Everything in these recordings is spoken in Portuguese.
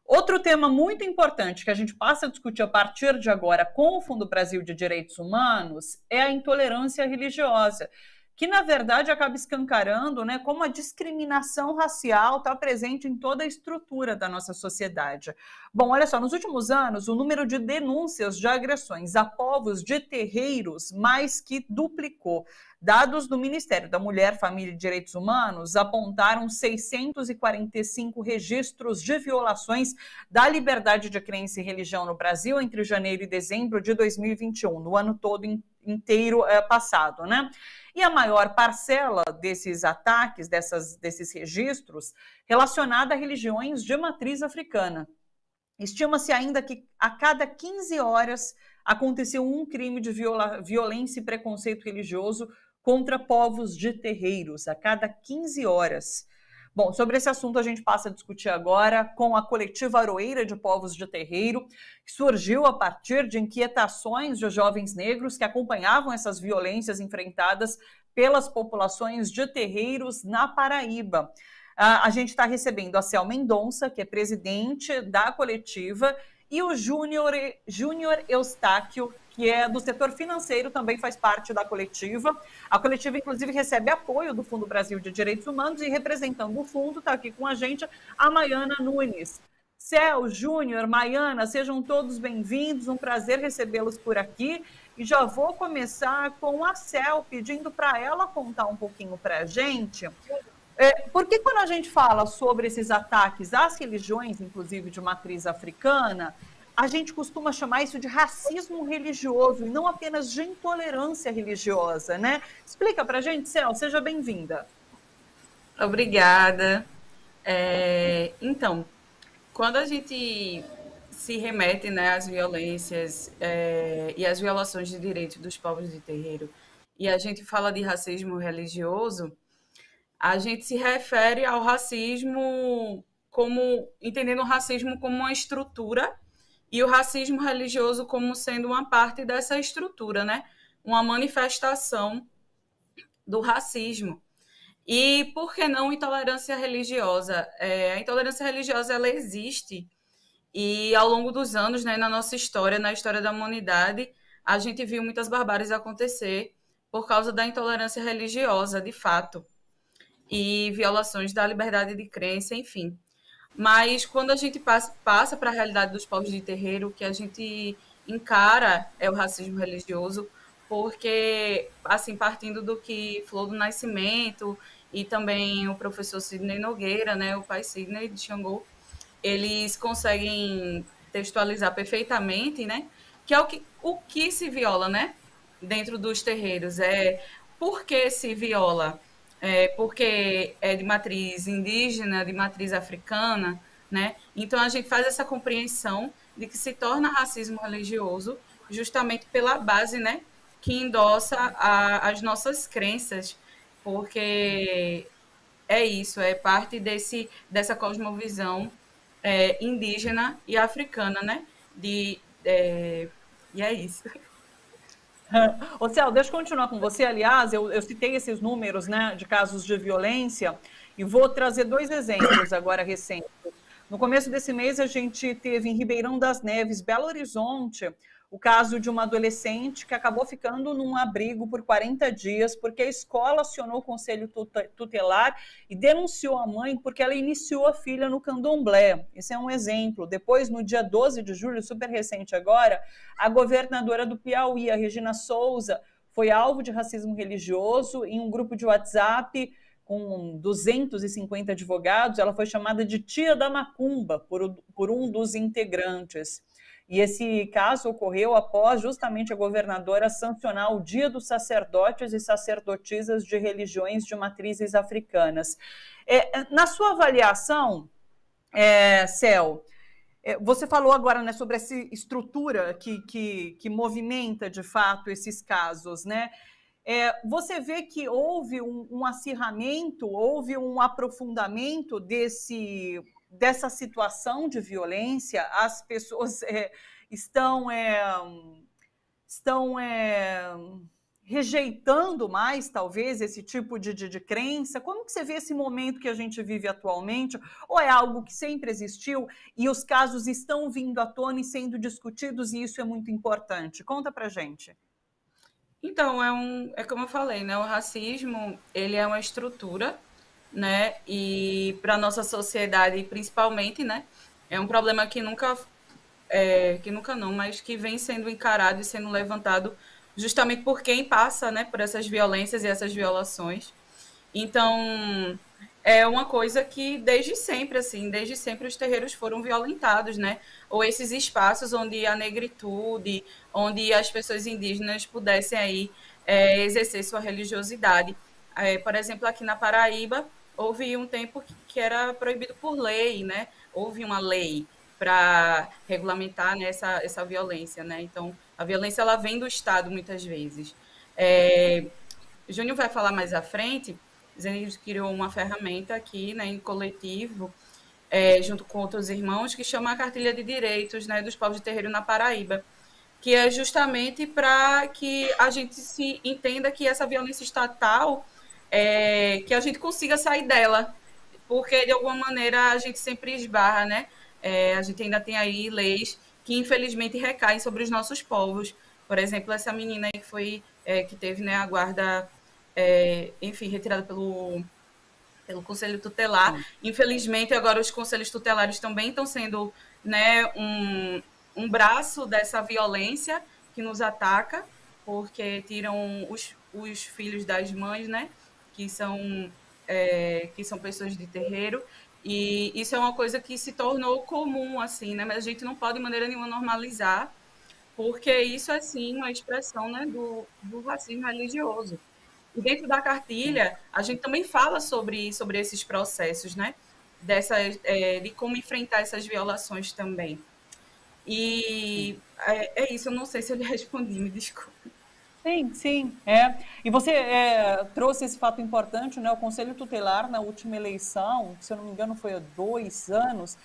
Outro tema muito importante que a gente passa a discutir a partir de agora com o Fundo Brasil de Direitos Humanos é a intolerância religiosa, que na verdade acaba escancarando, né, como a discriminação racial está presente em toda a estrutura da nossa sociedade. Bom, olha só, nos últimos anos, o número de denúncias de agressões a povos de terreiros mais que duplicou. Dados do Ministério da Mulher, Família e Direitos Humanos apontaram 645 registros de violações da liberdade de crença e religião no Brasil entre janeiro e dezembro de 2021, no ano todo inteiro passado, né? E a maior parcela desses ataques, desses registros, relacionada a religiões de matriz africana. Estima-se ainda que a cada 15 horas aconteceu um crime de violência e preconceito religioso contra povos de terreiros, a cada 15 horas. Bom, sobre esse assunto a gente passa a discutir agora com a coletiva Aroeira de Povos de Terreiro, que surgiu a partir de inquietações de jovens negros que acompanhavam essas violências enfrentadas pelas populações de terreiros na Paraíba. A gente está recebendo a Cel Mendonça, que é presidente da coletiva, e o Júnior Eustáquio, que é do setor financeiro, também faz parte da coletiva. A coletiva, inclusive, recebe apoio do Fundo Brasil de Direitos Humanos e, representando o fundo, está aqui com a gente a Maiana Nunes. Cel, Júnior, Maiana, sejam todos bem-vindos, um prazer recebê-los por aqui. E já vou começar com a Cel, pedindo para ela contar um pouquinho para a gente. Porque quando a gente fala sobre esses ataques às religiões, inclusive de matriz africana, a gente costuma chamar isso de racismo religioso e não apenas de intolerância religiosa, né? Explica para a gente, Cel, seja bem-vinda. Obrigada. Então, quando a gente se remete, né, às violências e às violações de direitos dos povos de terreiro, e a gente fala de racismo religioso, a gente se refere ao racismo entendendo o racismo como uma estrutura e o racismo religioso como sendo uma parte dessa estrutura, né? Uma manifestação do racismo. E por que não intolerância religiosa? A intolerância religiosa ela existe e ao longo dos anos, né, na nossa história, na história da humanidade, a gente viu muitas barbáries acontecer por causa da intolerância religiosa, de fato, e violações da liberdade de crença, enfim. Mas quando a gente passa para a realidade dos povos de terreiro, o que a gente encara é o racismo religioso, porque, assim, partindo do que Flor do Nascimento e também o professor Sidney Nogueira, né, o pai Sidney de Xangô, eles conseguem textualizar perfeitamente, né, que é o que se viola, né, dentro dos terreiros. Por que se viola? Porque é de matriz indígena, de matriz africana, né? Então a gente faz essa compreensão de que se torna racismo religioso justamente pela base, né, que endossa as nossas crenças, porque é isso, é parte dessa cosmovisão indígena e africana, né? E é isso. Ô, Cel, deixa eu continuar com você. Aliás, eu citei esses números, né, de casos de violência e vou trazer dois exemplos agora recentes. No começo desse mês, a gente teve em Ribeirão das Neves, Belo Horizonte, o caso de uma adolescente que acabou ficando num abrigo por 40 dias porque a escola acionou o conselho tutelar e denunciou a mãe porque ela iniciou a filha no candomblé. Esse é um exemplo. Depois, no dia 12 de julho, super recente agora, a governadora do Piauí, a Regina Souza, foi alvo de racismo religioso em um grupo de WhatsApp com 250 advogados. Ela foi chamada de tia da macumba por um dos integrantes. E esse caso ocorreu após justamente a governadora sancionar o Dia dos Sacerdotes e Sacerdotisas de Religiões de Matrizes Africanas. Na sua avaliação, Cel, você falou agora, né, sobre essa estrutura que movimenta, de fato, esses casos, né? Você vê que houve um acirramento, houve um aprofundamento dessa situação de violência, as pessoas estão rejeitando mais, talvez, esse tipo de crença? Como que você vê esse momento que a gente vive atualmente? Ou é algo que sempre existiu e os casos estão vindo à tona e sendo discutidos e isso é muito importante? Conta pra gente. Então, é como eu falei, né? O racismo, ele é uma estrutura, né? E para nossa sociedade, principalmente, né? É um problema que nunca não, mas que vem sendo encarado e sendo levantado justamente por quem passa, né? Por essas violências e essas violações. Então, é uma coisa que desde sempre, assim, desde sempre os terreiros foram violentados, né? Ou esses espaços onde a negritude, onde as pessoas indígenas pudessem aí exercer sua religiosidade. Por exemplo, aqui na Paraíba, houve um tempo que era proibido por lei, né? Houve uma lei para regulamentar, né, essa violência, né? Então, a violência ela vem do Estado muitas vezes. Júnior vai falar mais à frente, dizendo que criou uma ferramenta aqui, né, em coletivo, junto com outros irmãos, que chama a Cartilha de Direitos, né, dos Povos de Terreiro na Paraíba, que é justamente para que a gente se entenda que essa violência estatal, que a gente consiga sair dela, porque de alguma maneira a gente sempre esbarra, né? A gente ainda tem aí leis que infelizmente recaem sobre os nossos povos. Por exemplo, essa menina aí que foi que teve, né, a guarda, enfim, retirada pelo Conselho Tutelar. Sim. Infelizmente, agora os conselhos tutelares também estão sendo, né, um braço dessa violência que nos ataca, porque tiram os filhos das mães, né, que são pessoas de terreiro, e isso é uma coisa que se tornou comum, assim, né, mas a gente não pode de maneira nenhuma normalizar, porque isso é, sim, uma expressão, né, do racismo religioso. E dentro da cartilha, a gente também fala sobre esses processos, né? De como enfrentar essas violações também. E é isso, eu não sei se eu lhe respondi, me desculpe. Sim, sim, E você trouxe esse fato importante, né? O Conselho Tutelar, na última eleição, se eu não me engano foi há 2 anos,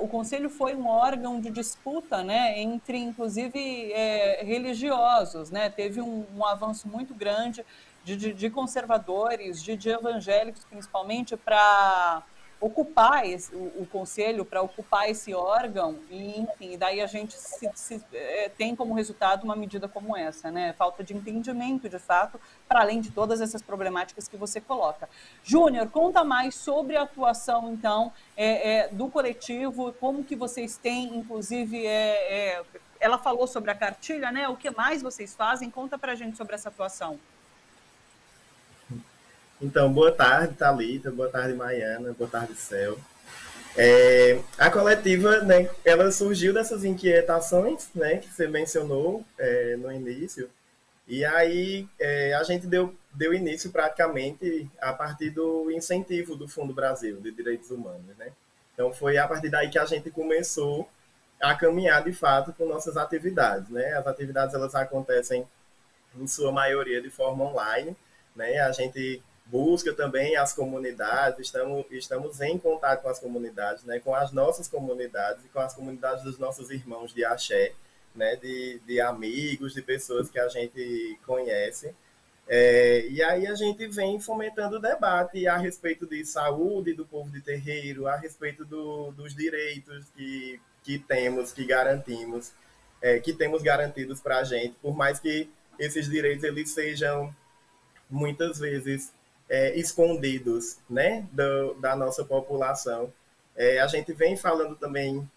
o Conselho foi um órgão de disputa, né? Entre, inclusive, religiosos, né? Teve um avanço muito grande de conservadores, de evangélicos, principalmente, para ocupar o conselho, para ocupar esse órgão, e enfim, daí a gente tem como resultado uma medida como essa, né? Falta de entendimento, de fato, para além de todas essas problemáticas que você coloca. Júnior, conta mais sobre a atuação, então, do coletivo, como que vocês têm, inclusive, ela falou sobre a cartilha, né? O que mais vocês fazem? Conta para a gente sobre essa atuação. Então, boa tarde, Thalita, boa tarde, Maiana, boa tarde, Céu. A coletiva, né, ela surgiu dessas inquietações, né, que você mencionou no início, e aí a gente deu início praticamente a partir do incentivo do Fundo Brasil de Direitos Humanos, né? Então foi a partir daí que a gente começou a caminhar de fato com nossas atividades, né? As atividades elas acontecem em sua maioria de forma online, né? A gente busca também as comunidades, estamos em contato com as comunidades, né? Com as nossas comunidades e com as comunidades dos nossos irmãos de axé, né? De amigos, de pessoas que a gente conhece. E aí a gente vem fomentando o debate a respeito de saúde do povo de terreiro, a respeito dos direitos que temos, que garantimos, que temos garantidos para a gente, por mais que esses direitos eles sejam muitas vezes escondidos, né, da nossa população. A gente vem falando também,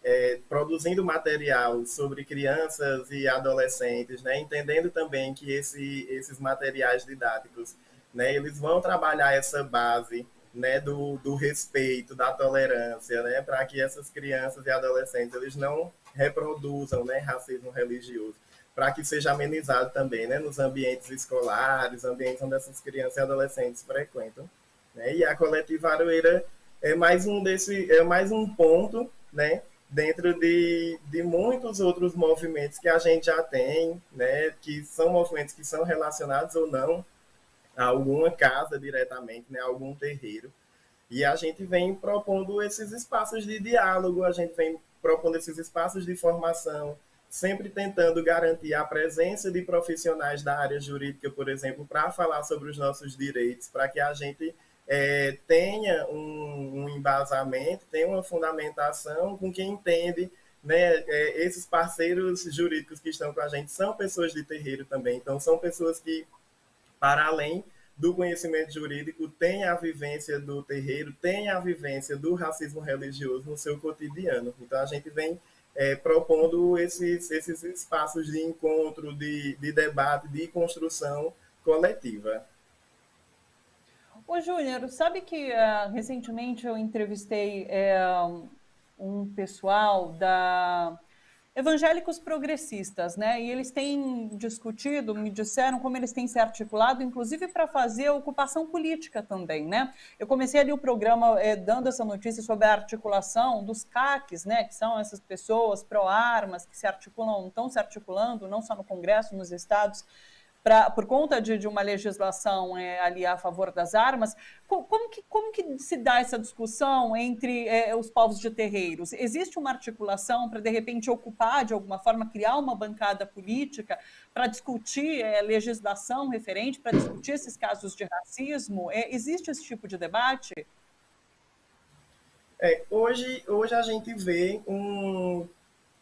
produzindo material sobre crianças e adolescentes, né, entendendo também que esses materiais didáticos, né, eles vão trabalhar essa base, né, do respeito, da tolerância, né, para que essas crianças e adolescentes eles não reproduzam, né, racismo religioso, para que seja amenizado também, né, nos ambientes escolares, ambientes onde essas crianças e adolescentes frequentam, né? E a coletiva Aroeira é mais um ponto, né, dentro de muitos outros movimentos que a gente já tem, né, que são movimentos que são relacionados ou não a alguma casa diretamente, né, a algum terreiro. E a gente vem propondo esses espaços de diálogo, a gente vem propondo esses espaços de formação, sempre tentando garantir a presença de profissionais da área jurídica, por exemplo, para falar sobre os nossos direitos, para que a gente tenha um embasamento, tenha uma fundamentação com quem entende, né? Esses parceiros jurídicos que estão com a gente são pessoas de terreiro também, então são pessoas que, para além do conhecimento jurídico, têm a vivência do terreiro, têm a vivência do racismo religioso no seu cotidiano. Então a gente vem propondo esses espaços de encontro, de debate, de construção coletiva. Ô, Júnior, sabe que recentemente eu entrevistei um pessoal da evangélicos progressistas, né? E eles têm discutido, me disseram como eles têm se articulado, inclusive para fazer ocupação política também, né? Eu comecei ali o programa dando essa notícia sobre a articulação dos CACs, né? Que são essas pessoas pró-armas que se articulam, estão se articulando, não só no Congresso, nos estados, por conta de uma legislação ali a favor das armas. Como que se dá essa discussão entre os povos de terreiros? Existe uma articulação para, de repente, ocupar, de alguma forma, criar uma bancada política para discutir legislação referente, para discutir esses casos de racismo? Existe esse tipo de debate? Hoje a gente vê um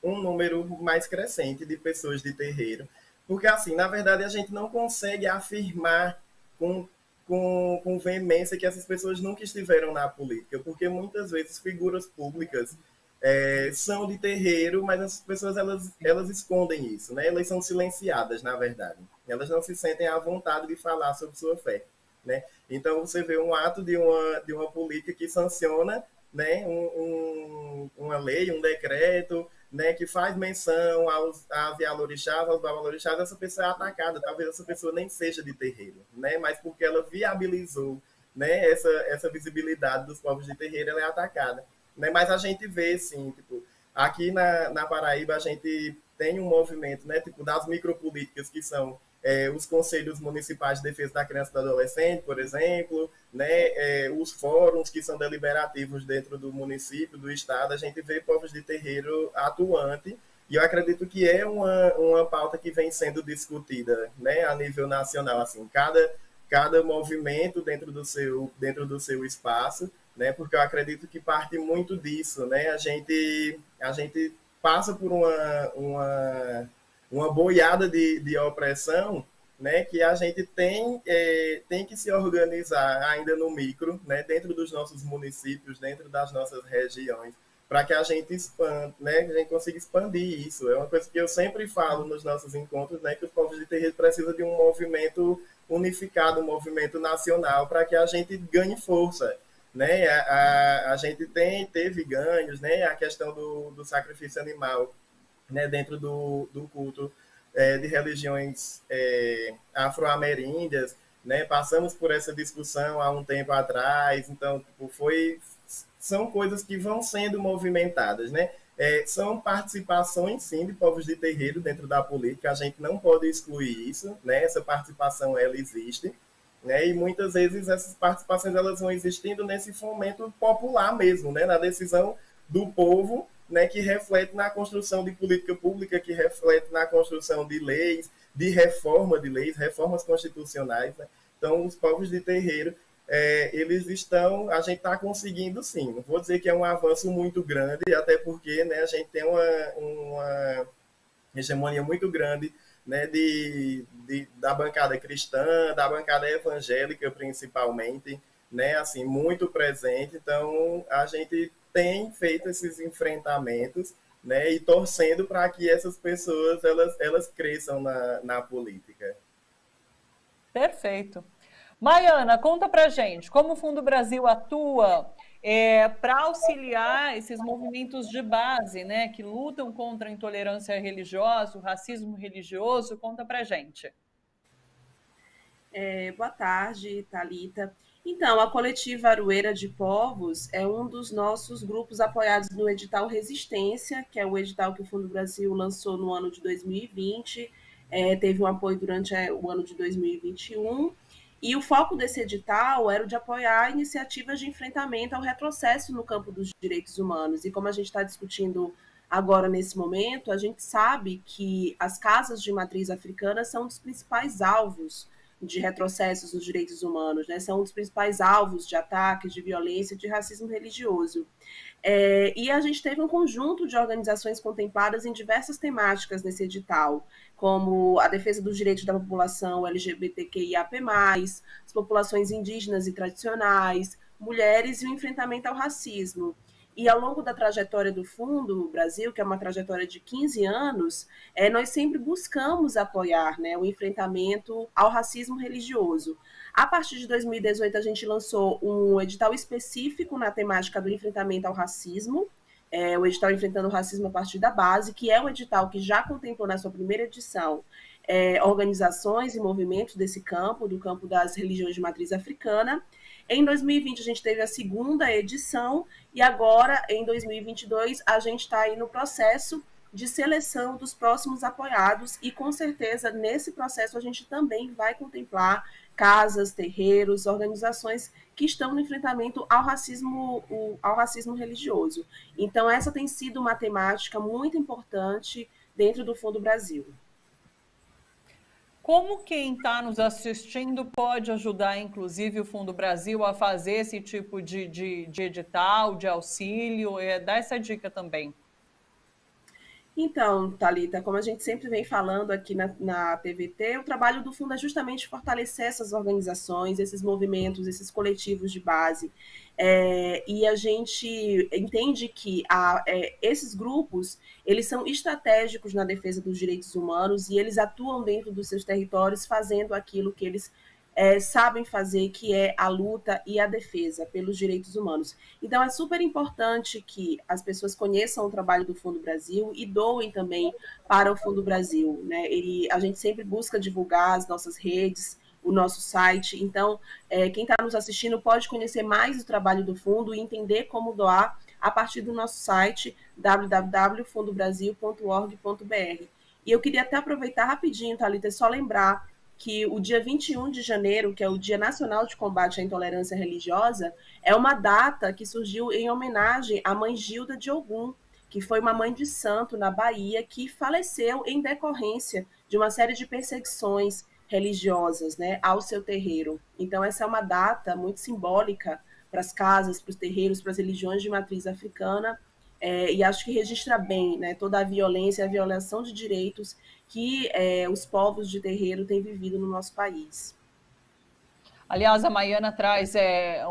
número mais crescente de pessoas de terreiro, porque, assim, na verdade, a gente não consegue afirmar com veemência que essas pessoas nunca estiveram na política, porque muitas vezes figuras públicas são de terreiro, mas as pessoas elas escondem isso, né? Elas são silenciadas, na verdade. Elas não se sentem à vontade de falar sobre sua fé, né? Então, você vê um ato de uma política que sanciona, né, uma lei, um decreto, né, que faz menção aos Yaorixás, aos Babalorixás, essa pessoa é atacada. Talvez essa pessoa nem seja de terreiro, né, mas porque ela viabilizou, né, essa visibilidade dos povos de terreiro, ela é atacada. Né, mas a gente vê, sim, tipo, aqui na Paraíba a gente tem um movimento, né, tipo, das micropolíticas, que são os conselhos municipais de defesa da criança e do adolescente, por exemplo, né, os fóruns que são deliberativos dentro do município, do estado. A gente vê povos de terreiro atuante, e eu acredito que é uma pauta que vem sendo discutida, né, a nível nacional, assim, cada movimento dentro do seu espaço, né, porque eu acredito que parte muito disso, né, a gente passa por uma boiada de opressão, né, que a gente tem que se organizar ainda no micro, né, dentro dos nossos municípios, dentro das nossas regiões, para que a gente expanda, né, que a gente consiga expandir isso. É uma coisa que eu sempre falo nos nossos encontros, né, que os povos de terreiro precisam de um movimento unificado, um movimento nacional, para que a gente ganhe força. Né? A gente teve ganhos, né, a questão do sacrifício animal, né, dentro do culto de religiões afro-ameríndias, né? Passamos por essa discussão há um tempo atrás, então tipo, são coisas que vão sendo movimentadas, né? São participações, sim, de povos de terreiro dentro da política, a gente não pode excluir isso, né? Essa participação, ela existe, né? E muitas vezes essas participações elas vão existindo nesse fomento popular mesmo, né? Na decisão do povo, né, que reflete na construção de política pública, que reflete na construção de leis, de reforma de leis, reformas constitucionais. Né? Então, os povos de terreiro, eles estão, a gente está conseguindo sim. Não vou dizer que é um avanço muito grande, até porque, né, a gente tem uma hegemonia muito grande, né, da bancada cristã, da bancada evangélica principalmente, né, assim, muito presente. Então, a gente tem feito esses enfrentamentos, né, e torcendo para que essas pessoas elas cresçam na política. Perfeito. Maiana, conta pra gente como o Fundo Brasil atua para auxiliar esses movimentos de base, né, que lutam contra a intolerância religiosa, o racismo religioso. Conta pra gente. Boa tarde, Thalita. Então, a Coletiva Aroeira de Povos é um dos nossos grupos apoiados no edital Resistência, que é o edital que o Fundo Brasil lançou no ano de 2020, teve um apoio durante o ano de 2021, e o foco desse edital era o de apoiar iniciativas de enfrentamento ao retrocesso no campo dos direitos humanos. E como a gente está discutindo agora, nesse momento, a gente sabe que as casas de matriz africana são um dos principais alvos de retrocessos nos direitos humanos, né? São um dos principais alvos de ataques, de violência, de racismo religioso. E a gente teve um conjunto de organizações contempladas em diversas temáticas nesse edital, como a defesa dos direitos da população LGBTQIAP+, as populações indígenas e tradicionais, mulheres e o enfrentamento ao racismo. E ao longo da trajetória do Fundo Brasil, que é uma trajetória de 15 anos, nós sempre buscamos apoiar, né, o enfrentamento ao racismo religioso. A partir de 2018, a gente lançou um edital específico na temática do enfrentamento ao racismo, o edital Enfrentando o Racismo a partir da Base, que é um edital que já contemplou na sua primeira edição organizações e movimentos desse campo, do campo das religiões de matriz africana. Em 2020, a gente teve a segunda edição e agora, em 2022, a gente está aí no processo de seleção dos próximos apoiados e, com certeza, nesse processo a gente também vai contemplar casas, terreiros, organizações que estão no enfrentamento ao racismo religioso. Então, essa tem sido uma temática muito importante dentro do Fundo Brasil. Como quem está nos assistindo pode ajudar, inclusive, o Fundo Brasil a fazer esse tipo de edital, de auxílio? Dá essa dica também. Então, Thalita, como a gente sempre vem falando aqui na TVT, o trabalho do Fundo é justamente fortalecer essas organizações, esses movimentos, esses coletivos de base. E a gente entende que esses grupos, eles são estratégicos na defesa dos direitos humanos e eles atuam dentro dos seus territórios fazendo aquilo que eles sabem fazer, que é a luta e a defesa pelos direitos humanos. Então, é super importante que as pessoas conheçam o trabalho do Fundo Brasil e doem também para o Fundo Brasil, né? A gente sempre busca divulgar as nossas redes, o nosso site. Então, quem está nos assistindo pode conhecer mais o trabalho do Fundo e entender como doar a partir do nosso site www.fundobrasil.org.br. E eu queria até aproveitar rapidinho, Thalita, só lembrar que o dia 21 de janeiro, que é o Dia Nacional de Combate à Intolerância Religiosa, é uma data que surgiu em homenagem à mãe Gilda de Ogum, que foi uma mãe de santo na Bahia, que faleceu em decorrência de uma série de perseguições religiosas, né, ao seu terreiro. Então, essa é uma data muito simbólica para as casas, para os terreiros, para as religiões de matriz africana, e acho que registra bem, né, toda a violência, a violação de direitos que os povos de terreiro têm vivido no nosso país. Aliás, a Maiana traz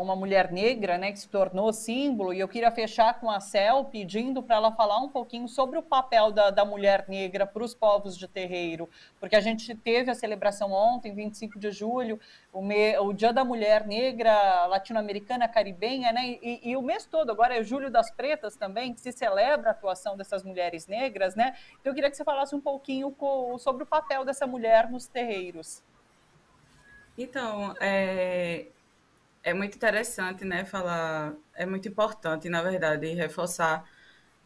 uma mulher negra, né, que se tornou símbolo, e eu queria fechar com a Cel pedindo para ela falar um pouquinho sobre o papel da mulher negra para os povos de terreiro, porque a gente teve a celebração ontem, 25 de julho, o Dia da Mulher Negra Latino-Americana Caribenha, né, e o mês todo, agora é o Julho das Pretas também, que se celebra a atuação dessas mulheres negras, né, então eu queria que você falasse um pouquinho sobre o papel dessa mulher nos terreiros. Então, é muito interessante, né, falar, é muito importante, na verdade, reforçar,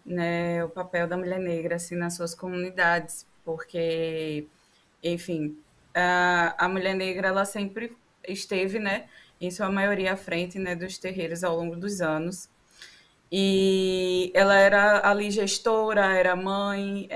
né, o papel da mulher negra, assim, nas suas comunidades, porque, enfim, a mulher negra, ela sempre esteve, né, em sua maioria à frente, né, dos terreiros ao longo dos anos, e ela era ali gestora, era mãe,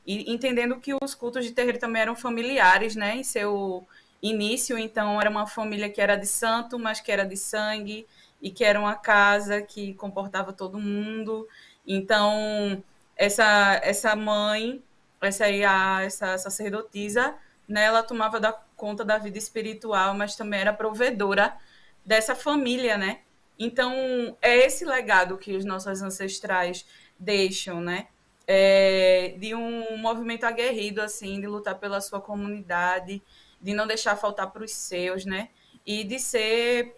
e entendendo que os cultos de terreiro também eram familiares, né, em seu início, então era uma família que era de santo, mas que era de sangue, e que era uma casa que comportava todo mundo. Então, essa mãe, essa sacerdotisa, né, ela tomava conta da vida espiritual, mas também era provedora dessa família, né? Então, é esse legado que os nossos ancestrais deixam, né? De um movimento aguerrido, assim, de lutar pela sua comunidade, de não deixar faltar para os seus, né? E de ser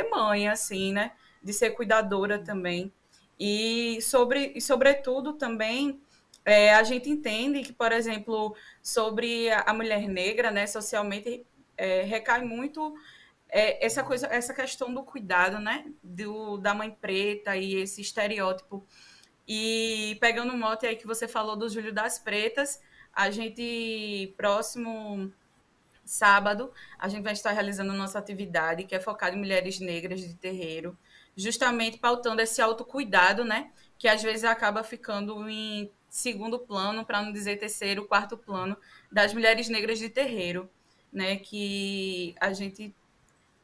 mãe, assim, né? De ser cuidadora também. E sobretudo também a gente entende que, por exemplo, sobre a mulher negra, né? Socialmente recai muito essa questão do cuidado, né? Da mãe preta e esse estereótipo. E pegando o mote aí que você falou do Julho das Pretas, a gente, próximo sábado, a gente vai estar realizando nossa atividade, que é focada em mulheres negras de terreiro, justamente pautando esse autocuidado, né? que às vezes acaba ficando em segundo plano, para não dizer terceiro, quarto plano, das mulheres negras de terreiro, né? Que a gente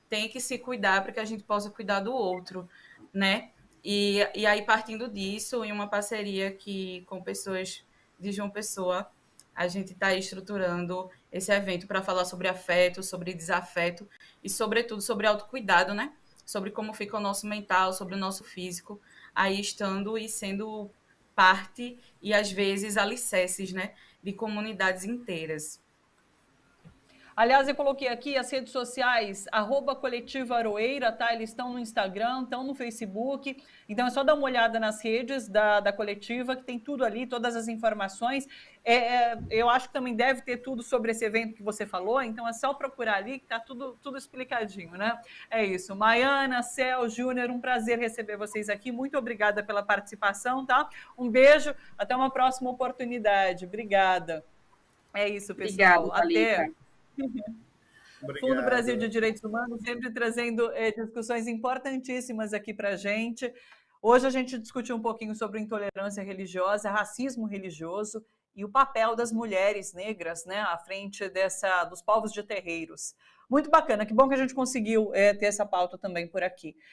tem que se cuidar para que a gente possa cuidar do outro, né? E aí, partindo disso, em uma parceria com pessoas de João Pessoa, a gente está estruturando esse evento para falar sobre afeto, sobre desafeto e, sobretudo, sobre autocuidado, né? Sobre como fica o nosso mental, sobre o nosso físico, aí estando e sendo parte e, às vezes, alicerces, né? De comunidades inteiras. Aliás, eu coloquei aqui as redes sociais, @Coletiva Aroeira, tá? Eles estão no Instagram, estão no Facebook. Então é só dar uma olhada nas redes da coletiva, que tem tudo ali, todas as informações. Eu acho que também deve ter tudo sobre esse evento que você falou, então é só procurar ali que tá tudo explicadinho, né? É isso. Maiana, Cel, Júnior, um prazer receber vocês aqui. Muito obrigada pela participação, tá? Um beijo, até uma próxima oportunidade. Obrigada. É isso, pessoal. Obrigado, Thalita. Até. Fundo Brasil de Direitos Humanos, sempre trazendo discussões importantíssimas aqui para a gente. Hoje a gente discutiu um pouquinho sobre intolerância religiosa, racismo religioso e o papel das mulheres negras, né, à frente dos povos de terreiros. Muito bacana, que bom que a gente conseguiu ter essa pauta também por aqui.